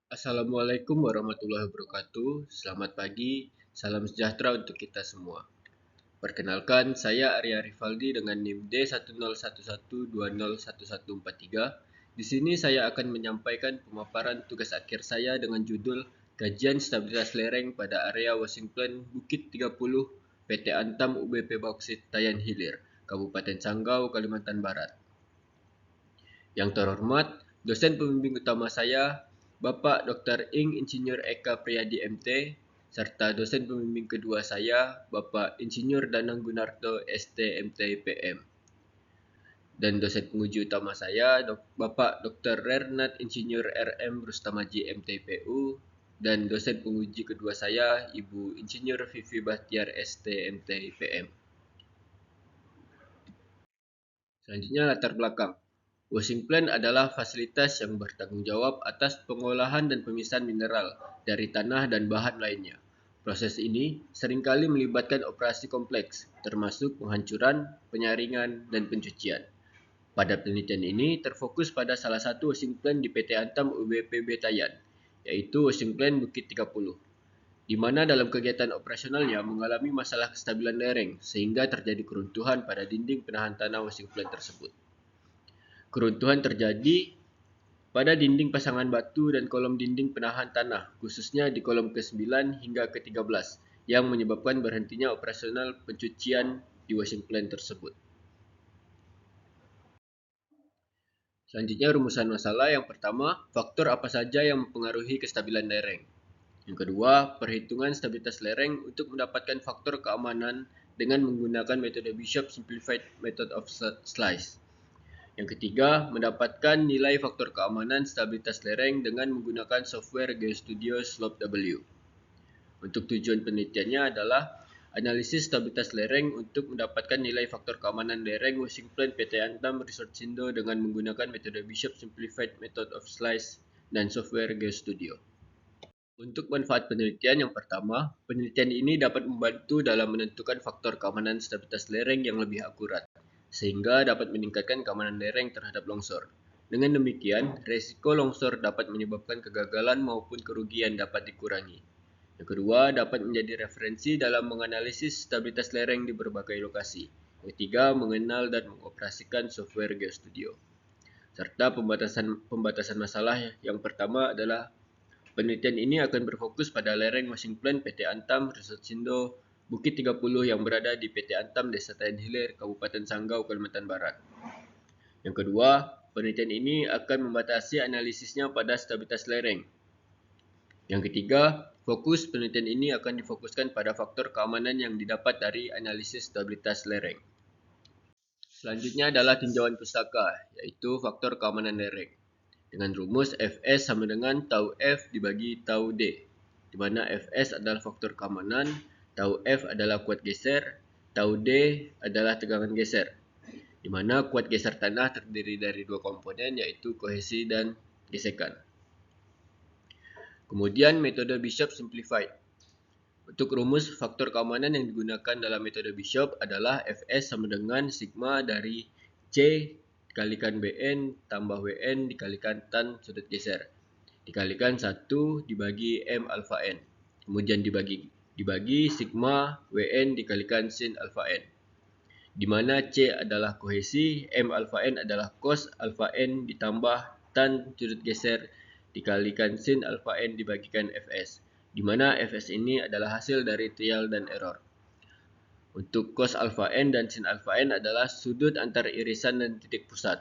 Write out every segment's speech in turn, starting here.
Assalamualaikum warahmatullahi wabarakatuh. Selamat pagi, salam sejahtera untuk kita semua. Perkenalkan, saya Arya Rivaldi dengan NIM D1011201143. Di sini saya akan menyampaikan pemaparan tugas akhir saya dengan judul Kajian Stabilitas Lereng pada Area Washing Plant Bukit 30 PT Antam UBP Bauksit Tayan Hilir, Kabupaten Sanggau, Kalimantan Barat. Yang terhormat, dosen pembimbing utama saya, Bapak Dr. Ing Insinyur Eka Priyadi MT, serta dosen pembimbing kedua saya, Bapak Insinyur Danang Gunarto ST MT PM. Dan dosen penguji utama saya, Bapak Dr. Rernat Insinyur RM Rustamaji MTPU, dan dosen penguji kedua saya, Ibu Insinyur Vivi Bahtiar ST MT PM. Selanjutnya latar belakang. Washing plant adalah fasilitas yang bertanggung jawab atas pengolahan dan pemisahan mineral dari tanah dan bahan lainnya. Proses ini seringkali melibatkan operasi kompleks, termasuk penghancuran, penyaringan, dan pencucian. Pada penelitian ini terfokus pada salah satu washing plant di PT Antam UBPB Tayan, yaitu washing plant Bukit 30, di mana dalam kegiatan operasionalnya mengalami masalah kestabilan lereng sehingga terjadi keruntuhan pada dinding penahan tanah washing plant tersebut. Keruntuhan terjadi pada dinding pasangan batu dan kolom dinding penahan tanah, khususnya di kolom ke-9 hingga ke-13, yang menyebabkan berhentinya operasional pencucian di washing plant tersebut. Selanjutnya rumusan masalah. Yang pertama, faktor apa saja yang mempengaruhi kestabilan lereng. Yang kedua, perhitungan stabilitas lereng untuk mendapatkan faktor keamanan dengan menggunakan metode Bishop Simplified Method of Slice. Yang ketiga, mendapatkan nilai faktor keamanan stabilitas lereng dengan menggunakan software GeoStudio SlopeW. Untuk tujuan penelitiannya adalah analisis stabilitas lereng untuk mendapatkan nilai faktor keamanan lereng washing plant PT Antam Resortsindo dengan menggunakan metode Bishop Simplified Method of Slice dan software GeoStudio. Untuk manfaat penelitian yang pertama, penelitian ini dapat membantu dalam menentukan faktor keamanan stabilitas lereng yang lebih akurat, sehingga dapat meningkatkan keamanan lereng terhadap longsor. Dengan demikian, resiko longsor dapat menyebabkan kegagalan maupun kerugian dapat dikurangi. Yang kedua, dapat menjadi referensi dalam menganalisis stabilitas lereng di berbagai lokasi. Yang ketiga, mengenal dan mengoperasikan software GeoStudio. Serta pembatasan masalah yang pertama adalah penelitian ini akan berfokus pada lereng washing plant PT Antam Resortsindo Bukit 30 yang berada di PT Antam Desa Tayan Hilir, Kabupaten Sanggau, Kalimantan Barat. Yang kedua, penelitian ini akan membatasi analisisnya pada stabilitas lereng. Yang ketiga, fokus penelitian ini akan difokuskan pada faktor keamanan yang didapat dari analisis stabilitas lereng. Selanjutnya adalah tinjauan pustaka, yaitu faktor keamanan lereng. Dengan rumus Fs sama dengan tau F dibagi tau D, di mana Fs adalah faktor keamanan, tau F adalah kuat geser, tau D adalah tegangan geser, di mana kuat geser tanah terdiri dari dua komponen, yaitu kohesi dan gesekan. Kemudian metode Bishop Simplified. Untuk rumus faktor keamanan yang digunakan dalam metode Bishop adalah Fs sama dengan sigma dari C dikalikan Bn tambah Wn dikalikan tan sudut geser dikalikan 1 dibagi M alfa N. Kemudian dibagi sigma Wn dikalikan sin alfa N. Di mana C adalah kohesi, M alfa N adalah cos alfa N ditambah tan sudut geser dikalikan sin alfa N dibagikan Fs. Di mana Fs ini adalah hasil dari trial dan error. Untuk cos alfa N dan sin alfa N adalah sudut antara irisan dan titik pusat.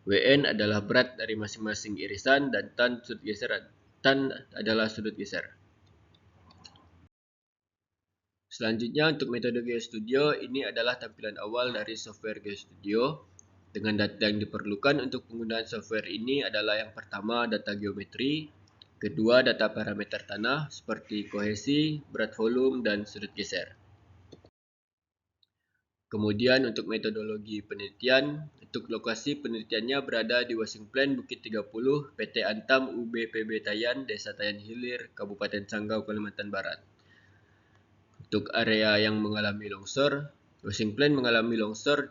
Wn adalah berat dari masing-masing irisan dan tan adalah sudut geser. Selanjutnya untuk metode GeoStudio, ini adalah tampilan awal dari software GeoStudio. Dengan data yang diperlukan untuk penggunaan software ini adalah yang pertama data geometri, kedua data parameter tanah seperti kohesi, berat volume, dan sudut geser. Kemudian untuk metodologi penelitian, untuk lokasi penelitiannya berada di washing plant Bukit 30 PT Antam UBPB Tayan, Desa Tayan Hilir, Kabupaten Sanggau, Kalimantan Barat. Untuk area yang mengalami longsor, washing plant mengalami longsor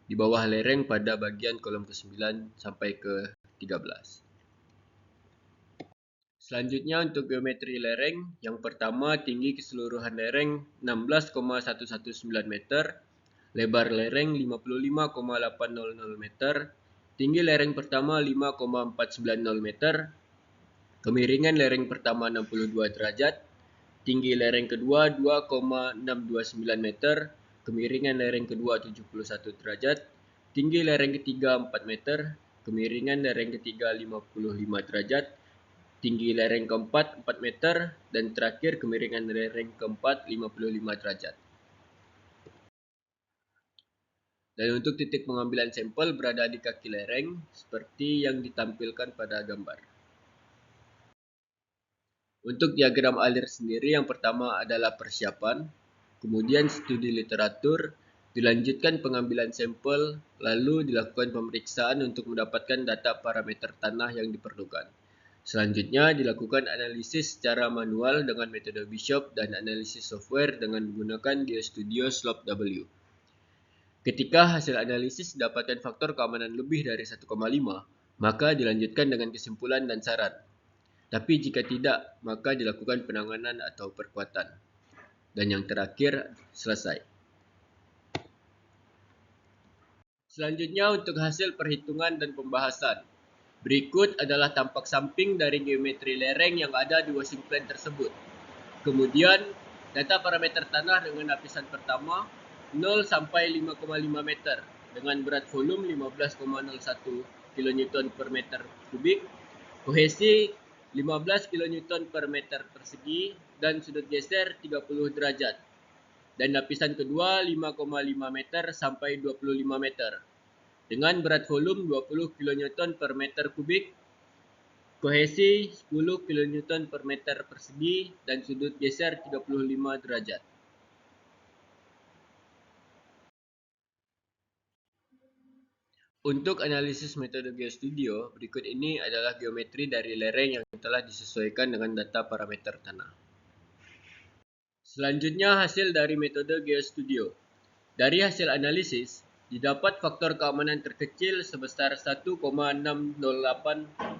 di bawah lereng pada bagian kolom ke-9 sampai ke-13. Selanjutnya untuk geometri lereng, yang pertama tinggi keseluruhan lereng 16,119 meter, lebar lereng 55,800 meter, tinggi lereng pertama 5,490 meter, kemiringan lereng pertama 62 derajat, tinggi lereng kedua 2,629 meter, kemiringan lereng kedua 71 derajat, tinggi lereng ketiga 4 meter, kemiringan lereng ketiga 55 derajat, tinggi lereng keempat 4 meter, dan terakhir kemiringan lereng keempat 55 derajat. Dan untuk titik pengambilan sampel berada di kaki lereng, seperti yang ditampilkan pada gambar. Untuk diagram alir sendiri, yang pertama adalah persiapan, kemudian studi literatur, dilanjutkan pengambilan sampel, lalu dilakukan pemeriksaan untuk mendapatkan data parameter tanah yang diperlukan. Selanjutnya dilakukan analisis secara manual dengan metode Bishop dan analisis software dengan menggunakan GeoStudio SlopeW. Ketika hasil analisis didapatkan faktor keamanan lebih dari 1,5, maka dilanjutkan dengan kesimpulan dan saran. Tapi jika tidak, maka dilakukan penanganan atau perkuatan. Dan yang terakhir, selesai. Selanjutnya untuk hasil perhitungan dan pembahasan. Berikut adalah tampak samping dari geometri lereng yang ada di washing plan tersebut. Kemudian, data parameter tanah dengan lapisan pertama 0 sampai 5,5 meter dengan berat volume 15,01 kN per meter kubik, kohesi 15 kN per meter persegi, dan sudut geser 30 derajat. Dan lapisan kedua 5,5 meter sampai 25 meter dengan berat volume 20 kN per meter kubik, kohesi 10 kN per meter persegi, dan sudut geser 35 derajat. Untuk analisis metode GeoStudio, berikut ini adalah geometri dari lereng yang telah disesuaikan dengan data parameter tanah. Selanjutnya hasil dari metode GeoStudio. Dari hasil analisis, didapat faktor keamanan terkecil sebesar 1,608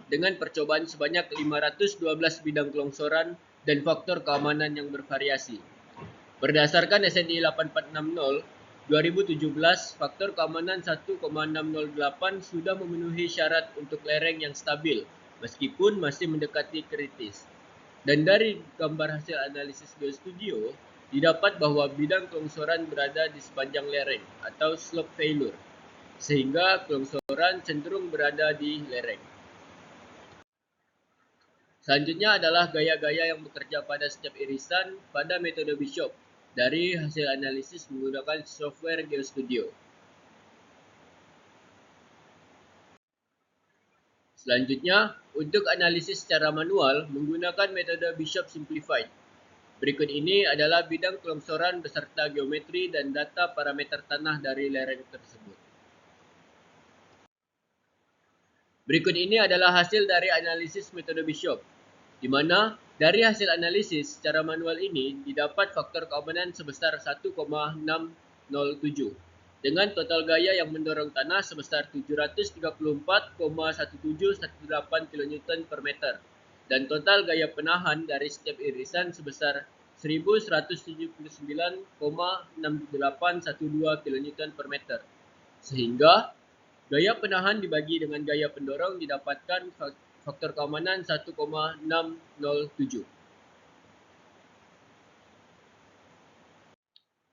dengan percobaan sebanyak 512 bidang kelongsoran dan faktor keamanan yang bervariasi. Berdasarkan SNI 8460, 2017, faktor keamanan 1,608 sudah memenuhi syarat untuk lereng yang stabil, meskipun masih mendekati kritis. Dan dari gambar hasil analisis GeoStudio, didapat bahwa bidang kelongsoran berada di sepanjang lereng atau slope failure, sehingga kelongsoran cenderung berada di lereng. Selanjutnya adalah gaya-gaya yang bekerja pada setiap irisan pada metode Bishop dari hasil analisis menggunakan software GeoStudio. Selanjutnya, untuk analisis secara manual menggunakan metode Bishop Simplified. Berikut ini adalah bidang kelongsoran beserta geometri dan data parameter tanah dari lereng tersebut. Berikut ini adalah hasil dari analisis metode Bishop, di mana dari hasil analisis secara manual ini didapat faktor keamanan sebesar 1,607 dengan total gaya yang mendorong tanah sebesar 734,1718 kN per meter dan total gaya penahan dari setiap irisan sebesar 1179,6812 kN per meter. Sehingga gaya penahan dibagi dengan gaya pendorong didapatkan faktor keamanan 1,607.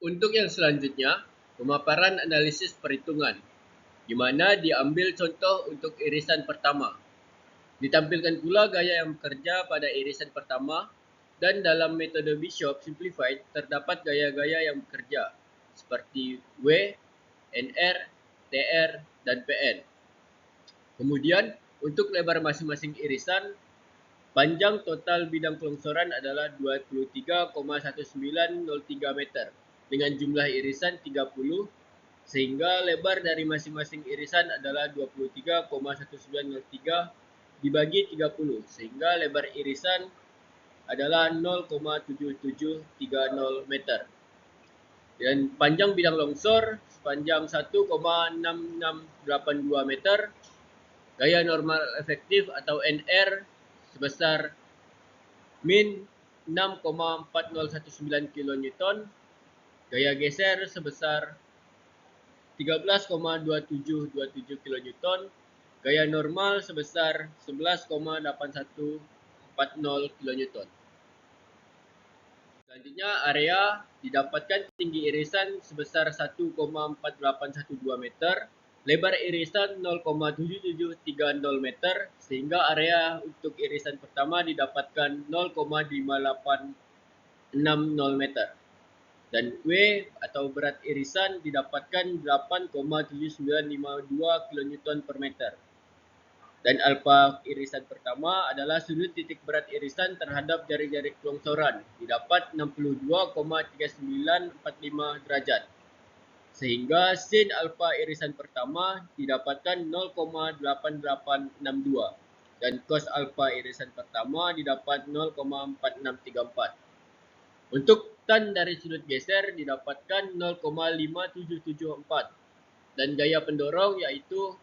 Untuk yang selanjutnya, pemaparan analisis perhitungan, di mana diambil contoh untuk irisan pertama. Ditampilkan pula gaya yang bekerja pada irisan pertama, dan dalam metode Bishop Simplified terdapat gaya-gaya yang bekerja, seperti W, NR, TR, dan PN. Kemudian, untuk lebar masing-masing irisan, panjang total bidang kelongsoran adalah 23,1903 meter dengan jumlah irisan 30, sehingga lebar dari masing-masing irisan adalah 23,1903 dibagi 30, sehingga lebar irisan adalah 0,7730 meter. Dan panjang bidang longsor sepanjang 1,6682 meter, gaya normal efektif atau NR sebesar min 6,4019 kN, gaya geser sebesar 13,2727 kN, gaya normal sebesar 11,8140 kN. Selanjutnya, area didapatkan tinggi irisan sebesar 1,4812 meter, lebar irisan 0,7730 meter, sehingga area untuk irisan pertama didapatkan 0,5860 meter. Dan W atau berat irisan didapatkan 8,7952 kN per meter. Dan alfa irisan pertama adalah sudut titik berat irisan terhadap jari-jari kelongsoran didapat 62,3945 derajat. Sehingga sin alfa irisan pertama didapatkan 0,8862 dan cos alfa irisan pertama didapat 0,4634. Untuk tan dari sudut geser didapatkan 0,5774 dan gaya pendorong yaitu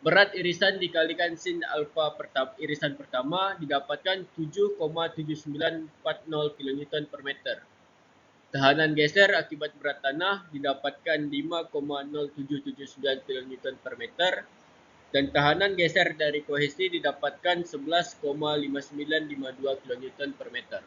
berat irisan dikalikan sin alfa irisan pertama didapatkan 7,7940 kN per meter. Tehanan geser akibat berat tanah didapatkan 5,0779 kN per meter. Dan tehanan geser dari kohesi didapatkan 11,5952 kN per meter.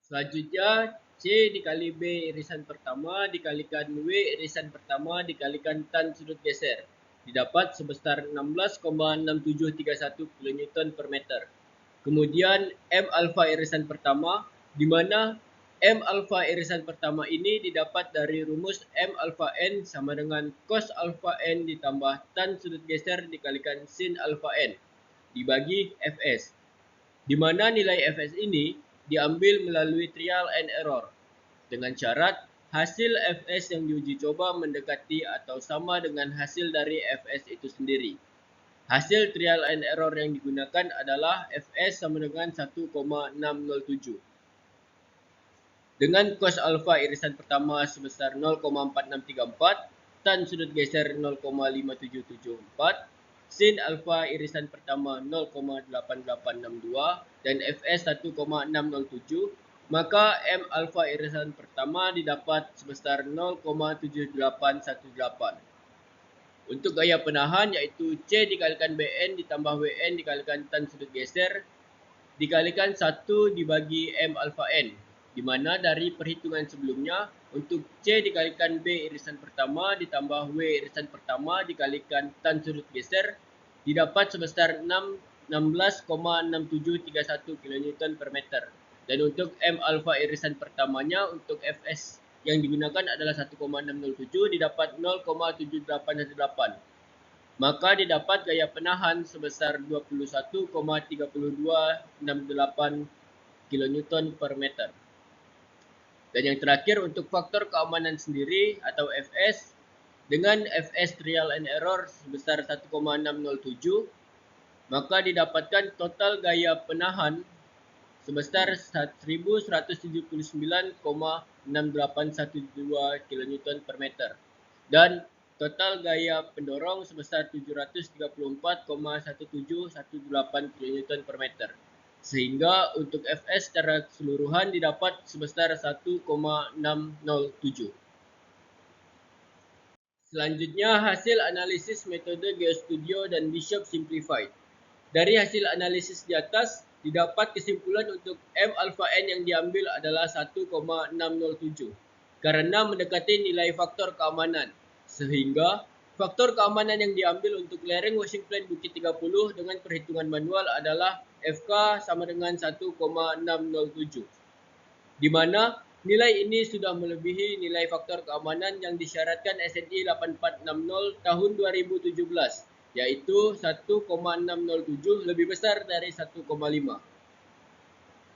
Selanjutnya, C dikali B irisan pertama dikalikan W irisan pertama dikalikan tan sudut geser didapat sebesar 16,6731 kN per meter. Kemudian M alfa irisan pertama, di mana M alfa irisan pertama ini didapat dari rumus M alfa N sama dengan cos alfa N ditambah tan sudut geser dikalikan sin alfa N dibagi Fs. Di mana nilai Fs ini diambil melalui trial and error dengan syarat hasil Fs yang diuji coba mendekati atau sama dengan hasil dari Fs itu sendiri. Hasil trial and error yang digunakan adalah Fs sama dengan 1,607. Dengan cos alfa irisan pertama sebesar 0,4634, tan sudut geser 0,5774, sin alfa irisan pertama 0,8862 dan Fs 1,607, maka M alfa irisan pertama didapat sebesar 0,7818. Untuk gaya penahan yaitu C dikalikan Bn ditambah Wn dikalikan tan sudut geser dikalikan 1 dibagi M alfa N, di mana dari perhitungan sebelumnya untuk C dikalikan B irisan pertama ditambah W irisan pertama dikalikan tan sudut geser didapat sebesar 16,6731 kN per meter. Dan untuk M alfa irisan pertamanya untuk Fs yang digunakan adalah 1,607 didapat 0,7818. Maka didapat gaya penahan sebesar 21,3268 kN per meter. Dan yang terakhir untuk faktor keamanan sendiri atau Fs, dengan Fs trial and error sebesar 1,607, maka didapatkan total gaya penahan sebesar 1179,6812 kN per meter. Dan total gaya pendorong sebesar 734,1718 kN per meter. Sehingga untuk Fs secara keseluruhan didapat sebesar 1,607. Selanjutnya hasil analisis metode GeoStudio dan Bishop Simplified. Dari hasil analisis di atas didapat kesimpulan untuk M alfa N yang diambil adalah 1,607 karena mendekati nilai faktor keamanan. Sehingga faktor keamanan yang diambil untuk lereng washing plain Bukit 30 dengan perhitungan manual adalah FK sama dengan 1,607. Di mana nilai ini sudah melebihi nilai faktor keamanan yang disyaratkan SNI 8460 tahun 2017, yaitu 1,607 lebih besar dari 1,5.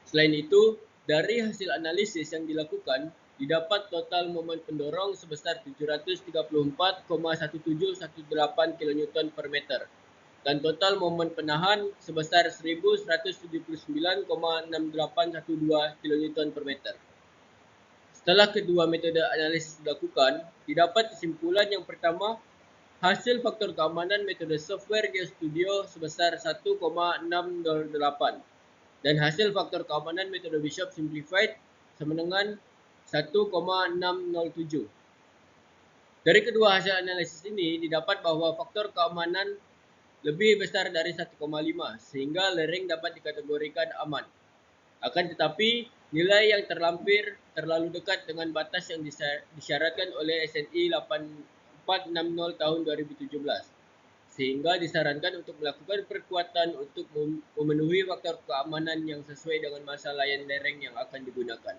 Selain itu, dari hasil analisis yang dilakukan, didapat total momen pendorong sebesar 734,1718 kN per meter dan total momen penahan sebesar 1179,6812 kN per meter. Setelah kedua metode analisis dilakukan, didapat kesimpulan yang pertama hasil faktor keamanan metode software GeoStudio sebesar 1,608 dan hasil faktor keamanan metode Bishop Simplified sama dengan 1,607. Dari kedua hasil analisis ini didapat bahwa faktor keamanan lebih besar dari 1,5 sehingga lereng dapat dikategorikan aman. Akan tetapi, nilai yang terlampir terlalu dekat dengan batas yang disyaratkan oleh SNI 8460 tahun 2017, sehingga disarankan untuk melakukan perkuatan untuk memenuhi faktor keamanan yang sesuai dengan masa layan lereng yang akan digunakan.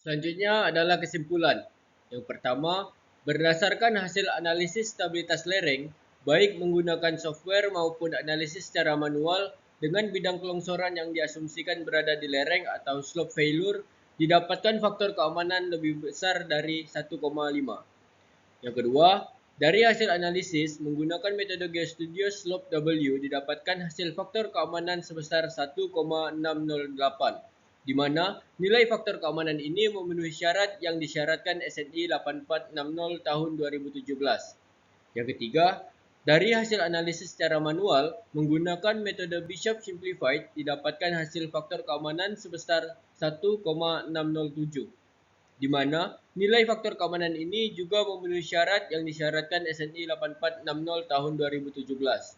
Selanjutnya adalah kesimpulan. Yang pertama, berdasarkan hasil analisis stabilitas lereng, baik menggunakan software maupun analisis secara manual, dengan bidang kelongsoran yang diasumsikan berada di lereng atau slope failure, didapatkan faktor keamanan lebih besar dari 1,5. Yang kedua, dari hasil analisis menggunakan metode GeoStudio Slope W didapatkan hasil faktor keamanan sebesar 1,608, di mana nilai faktor keamanan ini memenuhi syarat yang disyaratkan SNI 8460 tahun 2017. Yang ketiga, dari hasil analisis secara manual menggunakan metode Bishop Simplified didapatkan hasil faktor keamanan sebesar 1,607, di mana nilai faktor keamanan ini juga memenuhi syarat yang disyaratkan SNI 8460 tahun 2017.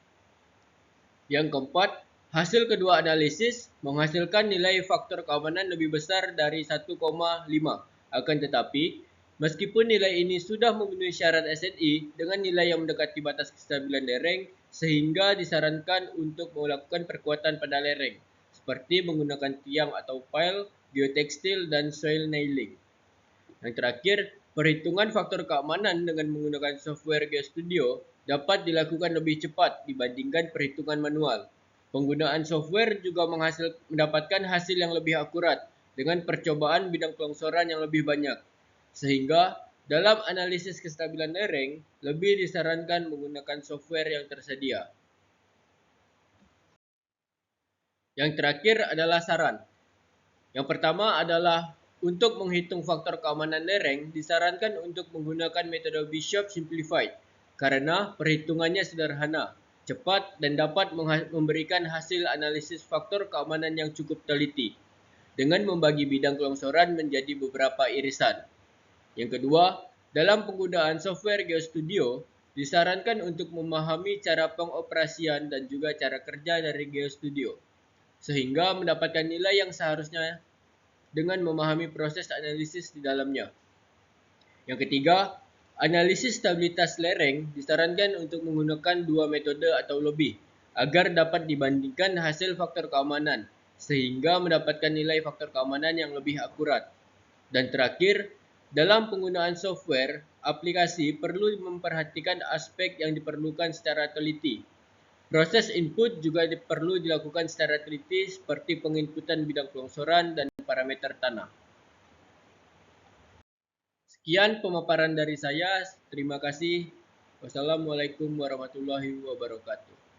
Yang keempat, hasil kedua analisis menghasilkan nilai faktor keamanan lebih besar dari 1,5. Akan tetapi, meskipun nilai ini sudah memenuhi syarat SNI dengan nilai yang mendekati batas kestabilan lereng, sehingga disarankan untuk melakukan perkuatan pada lereng, seperti menggunakan tiang atau pile, geotekstil, dan soil nailing. Yang terakhir, perhitungan faktor keamanan dengan menggunakan software GeoStudio dapat dilakukan lebih cepat dibandingkan perhitungan manual. Penggunaan software juga mendapatkan hasil yang lebih akurat dengan percobaan bidang kelongsoran yang lebih banyak. Sehingga dalam analisis kestabilan lereng, lebih disarankan menggunakan software yang tersedia. Yang terakhir adalah saran. Yang pertama adalah untuk menghitung faktor keamanan lereng, disarankan untuk menggunakan metode Bishop Simplified karena perhitungannya sederhana, cepat, dan dapat memberikan hasil analisis faktor keamanan yang cukup teliti dengan membagi bidang kelongsoran menjadi beberapa irisan. Yang kedua, dalam penggunaan software GeoStudio, disarankan untuk memahami cara pengoperasian dan juga cara kerja dari GeoStudio, sehingga mendapatkan nilai yang seharusnya dengan memahami proses analisis di dalamnya. Yang ketiga, analisis stabilitas lereng disarankan untuk menggunakan dua metode atau lebih agar dapat dibandingkan hasil faktor keamanan sehingga mendapatkan nilai faktor keamanan yang lebih akurat. Dan terakhir, dalam penggunaan software, aplikasi perlu memperhatikan aspek yang diperlukan secara teliti. Proses input juga perlu dilakukan secara teliti seperti penginputan bidang kelongsoran dan parameter tanah. Sekian pemaparan dari saya. Terima kasih. Wassalamualaikum warahmatullahi wabarakatuh.